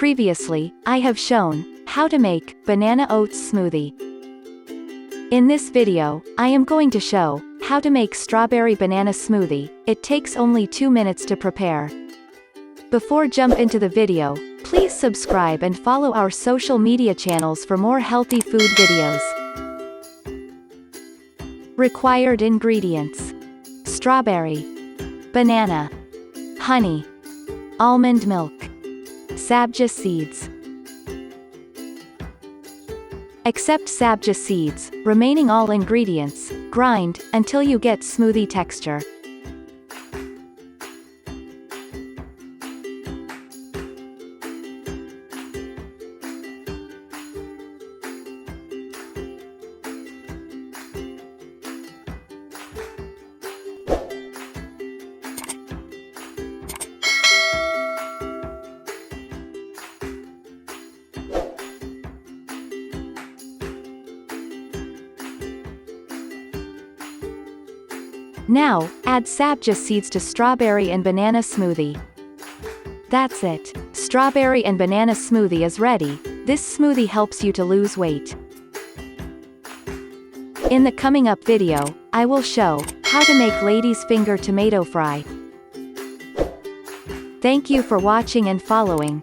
Previously, I have shown how to make banana oats smoothie. In this video, I am going to show how to make strawberry banana smoothie. It takes only 2 minutes to prepare. Before jump into the video, please subscribe and follow our social media channels for more healthy food videos. Required ingredients: strawberry, banana, honey, almond milk, Sabja seeds. Except Sabja seeds, remaining all ingredients, grind until you get smoothie texture. Now, add Sabja seeds to strawberry and banana smoothie. That's it. Strawberry and banana smoothie is ready. This smoothie helps you to lose weight. In the coming up video, I will show how to make lady's finger tomato fry. Thank you for watching and following.